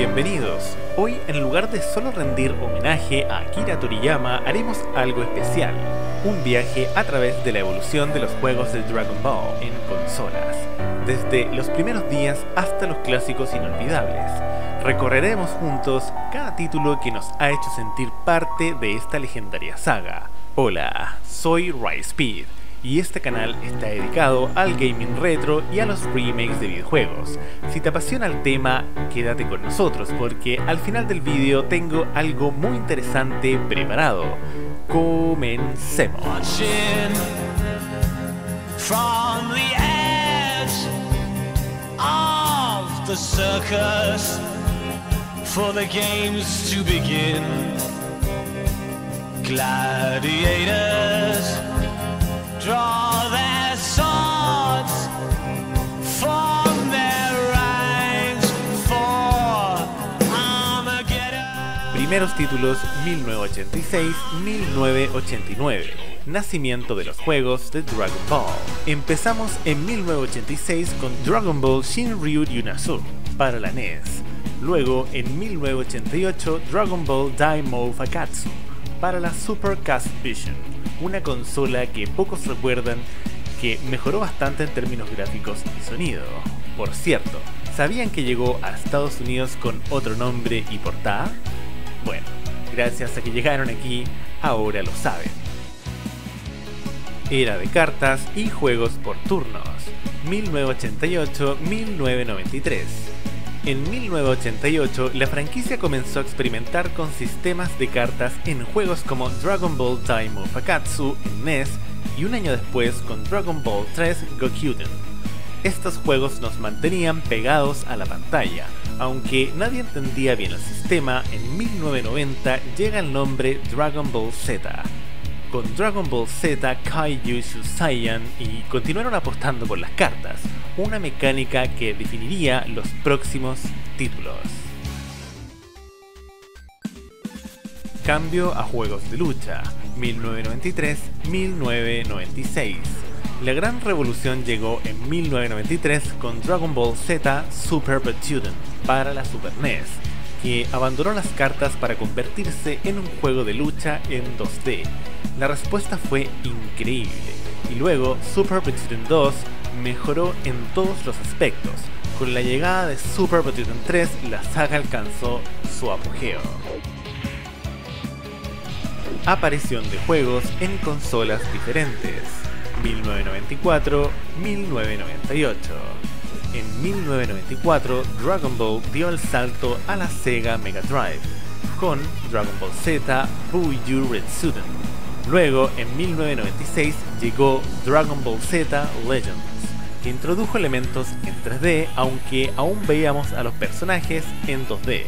bienvenidos. Hoy, en lugar de solo rendir homenaje a Akira Toriyama, haremos algo especial. Un viaje a través de la evolución de los juegos de Dragon Ball en consolas, desde los primeros días hasta los clásicos inolvidables. Recorreremos juntos cada título que nos ha hecho sentir parte de esta legendaria saga. Hola, soy RaiSpeed y este canal está dedicado al gaming retro y a los remakes de videojuegos. Si te apasiona el tema, quédate con nosotros porque al final del video tengo algo muy interesante preparado. Comencemos. From the edge of the circus for the games to begin, gladiators draw their swords from their ranks for Armageddon. Primeros títulos 1986-1989. Nacimiento de los juegos de Dragon Ball. Empezamos en 1986 con Dragon Ball Shinryu Yunazur para la NES. Luego, en 1988, Dragon Ball Daimou Fakatsu para la Super Casvision, una consola que pocos recuerdan que mejoró bastante en términos gráficos y sonido. Por cierto, ¿sabían que llegó a Estados Unidos con otro nombre y portada? Bueno, gracias a que llegaron aquí, ahora lo saben. Era de cartas y juegos por turnos, 1988-1993. En 1988, la franquicia comenzó a experimentar con sistemas de cartas en juegos como Dragon Ball Daimou Fakatsu en NES y un año después con Dragon Ball 3 Gokyuden. Estos juegos nos mantenían pegados a la pantalla. Aunque nadie entendía bien el sistema, en 1990 llega el nombre Dragon Ball Z. Con Dragon Ball Z Kaijushu Saiyan y continuaron apostando por las cartas, una mecánica que definiría los próximos títulos. Cambio a juegos de lucha, 1993-1996. La gran revolución llegó en 1993 con Dragon Ball Z Super Butoden para la Super NES, que abandonó las cartas para convertirse en un juego de lucha en 2D. La respuesta fue increíble, y luego Super Butoden 2 mejoró en todos los aspectos. Con la llegada de Super Butoden 3, la saga alcanzó su apogeo. Aparición de juegos en consolas diferentes, 1994-1998. En 1994, Dragon Ball dio el salto a la Sega Mega Drive, con Dragon Ball Z Buiyu Retsuden. Luego, en 1996, llegó Dragon Ball Z Legends, que introdujo elementos en 3D, aunque aún veíamos a los personajes en 2D.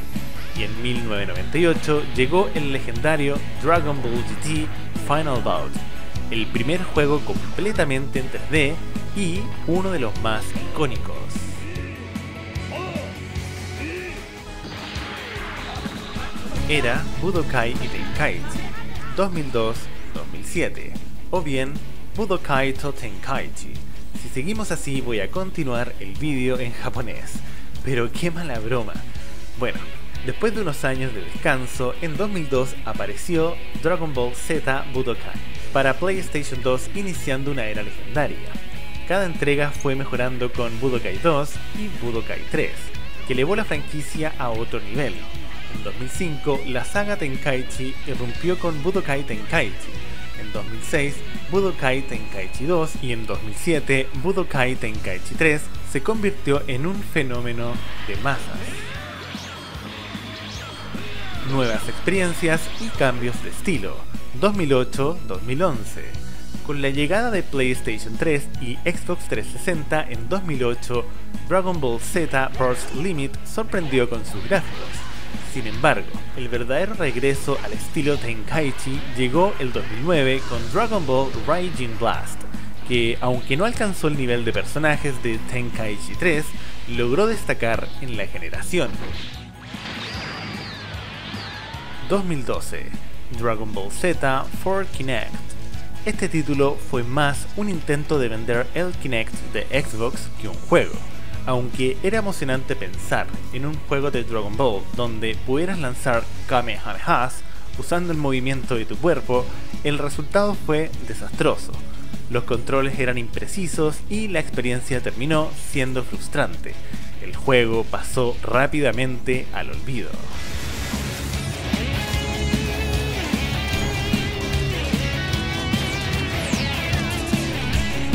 Y en 1998 llegó el legendario Dragon Ball GT Final Bout, el primer juego completamente en 3D y uno de los más icónicos. Era Budokai y Tenkaichi 2002-2007, o bien Budokai to Tenkaichi. Si seguimos así voy a continuar el vídeo en japonés, pero qué mala broma. Bueno, después de unos años de descanso, en 2002 apareció Dragon Ball Z Budokai para PlayStation 2, iniciando una era legendaria. Cada entrega fue mejorando con Budokai 2 y Budokai 3, que elevó la franquicia a otro nivel. En 2005, la saga Tenkaichi irrumpió con Budokai Tenkaichi. En 2006, Budokai Tenkaichi 2 y en 2007, Budokai Tenkaichi 3 se convirtió en un fenómeno de masas. Nuevas experiencias y cambios de estilo, 2008-2011. Con la llegada de PlayStation 3 y Xbox 360 en 2008, Dragon Ball Z Burst Limit sorprendió con sus gráficos. Sin embargo, el verdadero regreso al estilo Tenkaichi llegó el 2009 con Dragon Ball Raijin Blast, que aunque no alcanzó el nivel de personajes de Tenkaichi 3, logró destacar en la generación. 2012, Dragon Ball Z for Kinect. Este título fue más un intento de vender el Kinect de Xbox que un juego. Aunque era emocionante pensar en un juego de Dragon Ball donde pudieras lanzar Kamehamehas usando el movimiento de tu cuerpo, el resultado fue desastroso. Los controles eran imprecisos y la experiencia terminó siendo frustrante. El juego pasó rápidamente al olvido.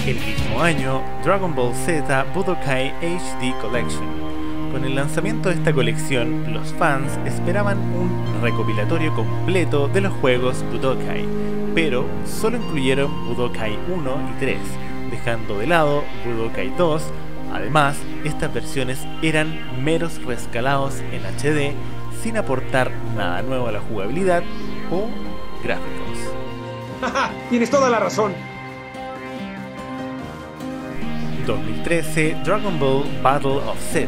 El mismo año, Dragon Ball Z Budokai HD Collection. Con el lanzamiento de esta colección, los fans esperaban un recopilatorio completo de los juegos Budokai, pero solo incluyeron Budokai 1 y 3, dejando de lado Budokai 2. Además, estas versiones eran meros rescalados en HD, sin aportar nada nuevo a la jugabilidad o gráficos. ¡Tienes toda la razón! 2013, Dragon Ball Battle of Z.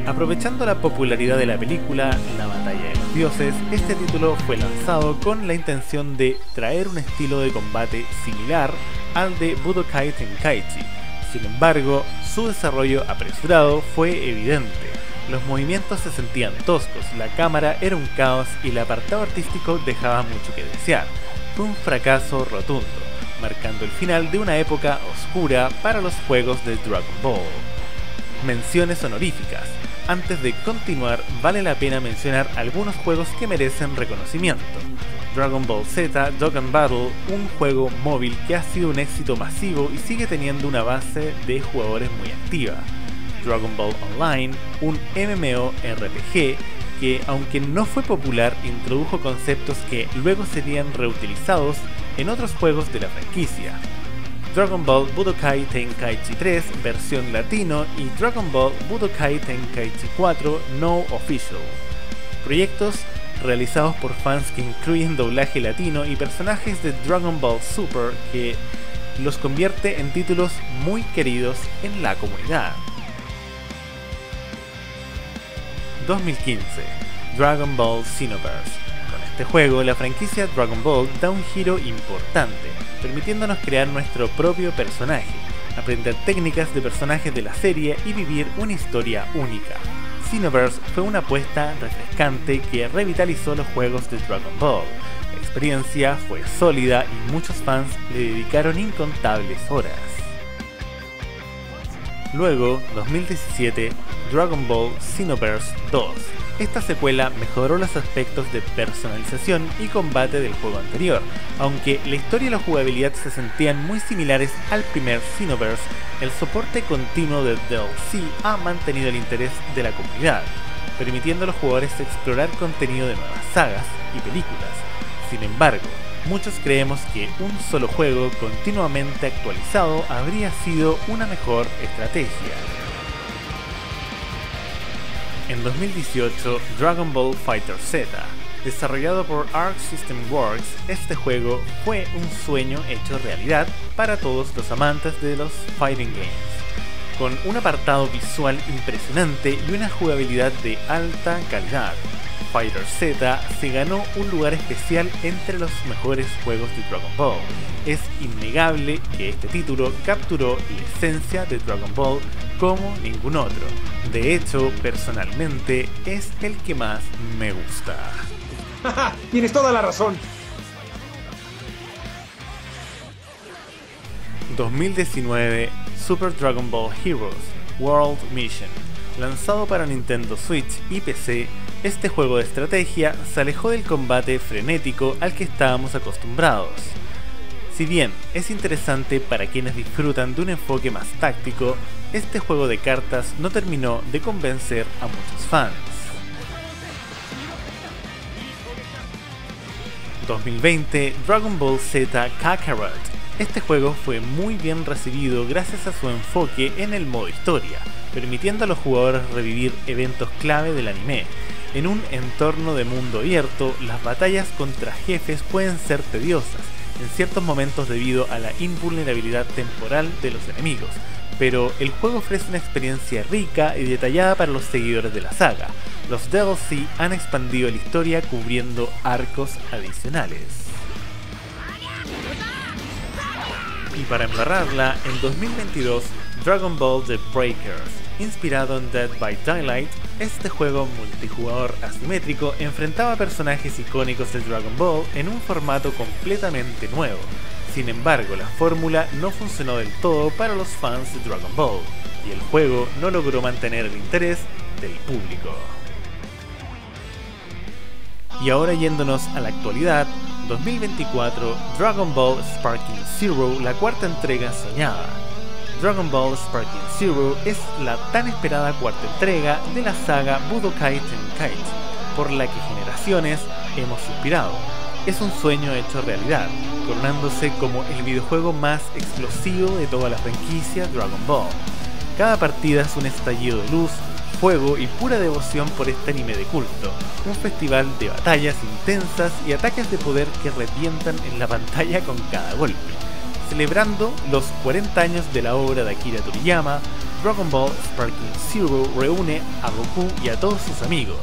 Aprovechando la popularidad de la película La Batalla de los Dioses, este título fue lanzado con la intención de traer un estilo de combate similar al de Budokai Tenkaichi. Sin embargo, su desarrollo apresurado fue evidente. Los movimientos se sentían toscos, la cámara era un caos y el apartado artístico dejaba mucho que desear. Fue un fracaso rotundo, marcando el final de una época oscura para los juegos de Dragon Ball. Menciones honoríficas. Antes de continuar, vale la pena mencionar algunos juegos que merecen reconocimiento. Dragon Ball Z Dokkan Battle, un juego móvil que ha sido un éxito masivo y sigue teniendo una base de jugadores muy activa. Dragon Ball Online, un MMORPG que, aunque no fue popular, introdujo conceptos que luego serían reutilizados en otros juegos de la franquicia. Dragon Ball Budokai Tenkaichi 3 versión latino y Dragon Ball Budokai Tenkaichi 4 No Official. Proyectos realizados por fans que incluyen doblaje latino y personajes de Dragon Ball Super que los convierte en títulos muy queridos en la comunidad. 2015, Dragon Ball Xenoverse. Con este juego, la franquicia Dragon Ball da un giro importante, permitiéndonos crear nuestro propio personaje, aprender técnicas de personajes de la serie y vivir una historia única. Xenoverse fue una apuesta refrescante que revitalizó los juegos de Dragon Ball. La experiencia fue sólida y muchos fans le dedicaron incontables horas. Luego, 2017, Dragon Ball Xenoverse 2. Esta secuela mejoró los aspectos de personalización y combate del juego anterior, aunque la historia y la jugabilidad se sentían muy similares al primer Xenoverse. El soporte continuo de DLC ha mantenido el interés de la comunidad, permitiendo a los jugadores explorar contenido de nuevas sagas y películas. Sin embargo, muchos creemos que un solo juego continuamente actualizado habría sido una mejor estrategia. En 2018, Dragon Ball FighterZ. Desarrollado por Arc System Works, este juego fue un sueño hecho realidad para todos los amantes de los fighting games, con un apartado visual impresionante y una jugabilidad de alta calidad. FighterZ se ganó un lugar especial entre los mejores juegos de Dragon Ball. Es innegable que este título capturó la esencia de Dragon Ball como ningún otro. De hecho, personalmente, es el que más me gusta. ¡Tienes toda la razón! 2019, Super Dragon Ball Heroes World Mission. Lanzado para Nintendo Switch y PC, este juego de estrategia se alejó del combate frenético al que estábamos acostumbrados. Si bien es interesante para quienes disfrutan de un enfoque más táctico, este juego de cartas no terminó de convencer a muchos fans. 2020, Dragon Ball Z Kakarot. Este juego fue muy bien recibido gracias a su enfoque en el modo historia, permitiendo a los jugadores revivir eventos clave del anime. En un entorno de mundo abierto, las batallas contra jefes pueden ser tediosas en ciertos momentos debido a la invulnerabilidad temporal de los enemigos, pero el juego ofrece una experiencia rica y detallada para los seguidores de la saga. Los DLC han expandido la historia cubriendo arcos adicionales. Y para embarrarla, en 2022, Dragon Ball The Breakers, inspirado en Dead by Daylight, este juego multijugador asimétrico enfrentaba personajes icónicos de Dragon Ball en un formato completamente nuevo. Sin embargo, la fórmula no funcionó del todo para los fans de Dragon Ball, y el juego no logró mantener el interés del público. Y ahora yéndonos a la actualidad, 2024, Dragon Ball Sparking Zero, la cuarta entrega soñada. Dragon Ball Sparking Zero es la tan esperada cuarta entrega de la saga Budokai Tenkaichi, por la que generaciones hemos suspirado. Es un sueño hecho realidad, coronándose como el videojuego más explosivo de toda la franquicia Dragon Ball. Cada partida es un estallido de luz, fuego y pura devoción por este anime de culto, un festival de batallas intensas y ataques de poder que revientan en la pantalla con cada golpe. Celebrando los 40 años de la obra de Akira Toriyama, Dragon Ball Sparking Zero reúne a Goku y a todos sus amigos,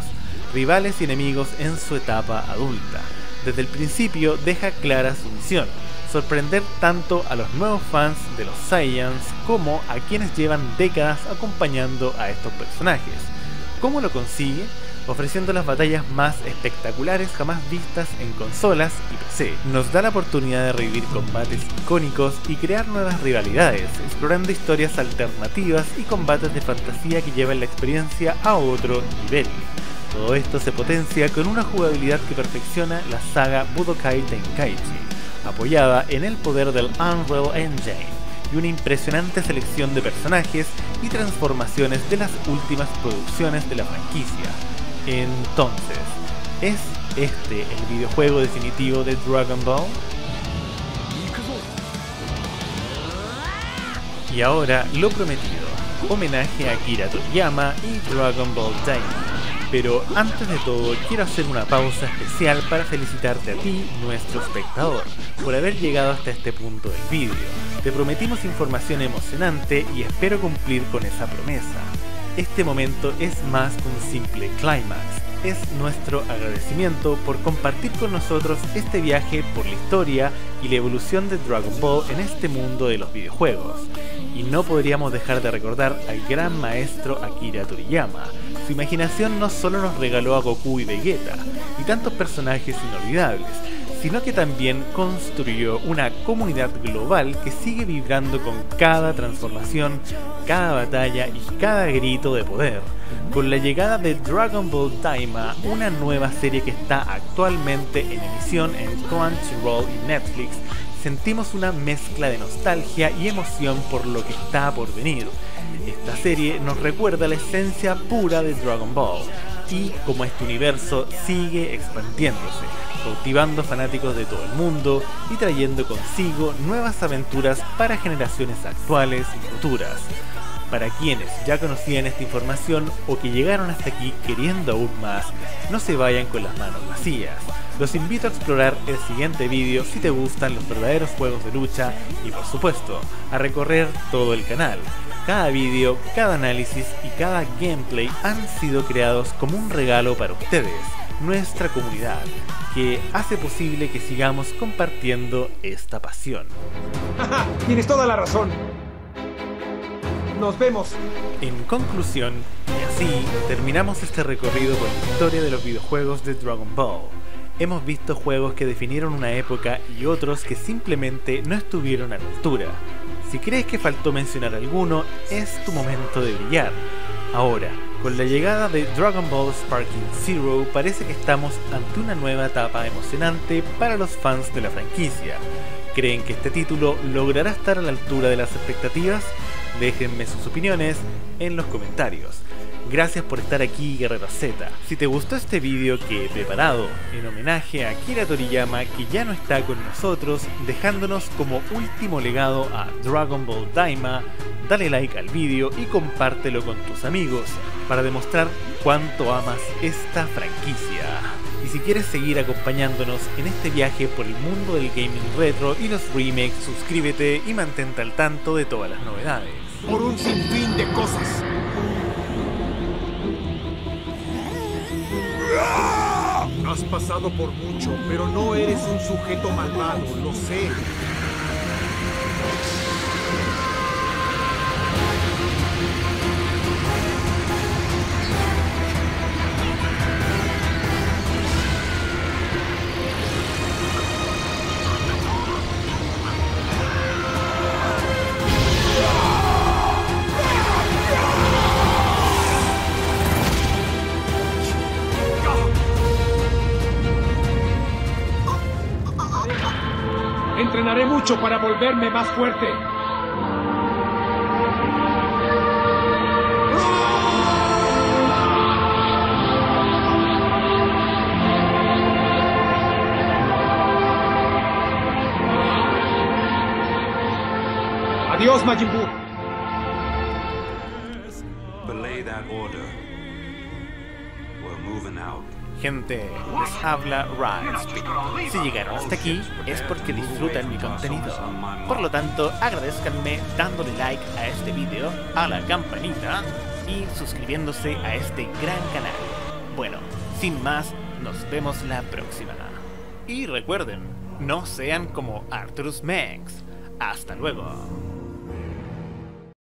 rivales y enemigos en su etapa adulta. Desde el principio deja clara su misión: sorprender tanto a los nuevos fans de los Saiyans como a quienes llevan décadas acompañando a estos personajes. ¿Cómo lo consigue? Ofreciendo las batallas más espectaculares jamás vistas en consolas y PC. Nos da la oportunidad de revivir combates icónicos y crear nuevas rivalidades, explorando historias alternativas y combates de fantasía que llevan la experiencia a otro nivel. Todo esto se potencia con una jugabilidad que perfecciona la saga Budokai Tenkaichi, apoyada en el poder del Unreal Engine y una impresionante selección de personajes y transformaciones de las últimas producciones de la franquicia. Entonces, ¿es este el videojuego definitivo de Dragon Ball? Y ahora lo prometido, homenaje a Akira Toriyama y Dragon Ball Daima. Pero antes de todo, quiero hacer una pausa especial para felicitarte a ti, nuestro espectador, por haber llegado hasta este punto del vídeo. Te prometimos información emocionante y espero cumplir con esa promesa. Este momento es más que un simple clímax, es nuestro agradecimiento por compartir con nosotros este viaje por la historia y la evolución de Dragon Ball en este mundo de los videojuegos. Y no podríamos dejar de recordar al gran maestro Akira Toriyama. Su imaginación no solo nos regaló a Goku y Vegeta, y tantos personajes inolvidables, sino que también construyó una comunidad global que sigue vibrando con cada transformación, cada batalla y cada grito de poder. Con la llegada de Dragon Ball Daima, una nueva serie que está actualmente en emisión en Crunchyroll y Netflix, sentimos una mezcla de nostalgia y emoción por lo que está por venir. Esta serie nos recuerda la esencia pura de Dragon Ball y cómo este universo sigue expandiéndose, cautivando fanáticos de todo el mundo y trayendo consigo nuevas aventuras para generaciones actuales y futuras. Para quienes ya conocían esta información o que llegaron hasta aquí queriendo aún más, no se vayan con las manos vacías. Los invito a explorar el siguiente vídeo si te gustan los verdaderos juegos de lucha y, por supuesto, a recorrer todo el canal. Cada vídeo, cada análisis y cada gameplay han sido creados como un regalo para ustedes, nuestra comunidad, que hace posible que sigamos compartiendo esta pasión. Tienes toda la razón. Nos vemos. En conclusión, y así terminamos este recorrido por la historia de los videojuegos de Dragon Ball. Hemos visto juegos que definieron una época y otros que simplemente no estuvieron a la altura. Si crees que faltó mencionar alguno, es tu momento de brillar. Ahora, con la llegada de Dragon Ball Sparking Zero, parece que estamos ante una nueva etapa emocionante para los fans de la franquicia. ¿Creen que este título logrará estar a la altura de las expectativas? Déjenme sus opiniones en los comentarios. Gracias por estar aquí, Guerrero Z. Si te gustó este vídeo que he preparado en homenaje a Akira Toriyama, que ya no está con nosotros, dejándonos como último legado a Dragon Ball Daima, dale like al vídeo y compártelo con tus amigos para demostrar cuánto amas esta franquicia. Y si quieres seguir acompañándonos en este viaje por el mundo del gaming retro y los remakes, suscríbete y mantente al tanto de todas las novedades. Por un sinfín de cosas. Has pasado por mucho, pero no eres un sujeto malvado, lo sé. hecho para volverme más fuerte. Adiós, Majin Buu. Belay that order. We're moving out. Gente, les habla Rise. Si llegaron hasta aquí es porque disfrutan mi contenido. Por lo tanto, agradezcanme dándole like a este video, a la campanita y suscribiéndose a este gran canal. Bueno, sin más, nos vemos la próxima. Y recuerden, no sean como Arturus Mengs. Hasta luego.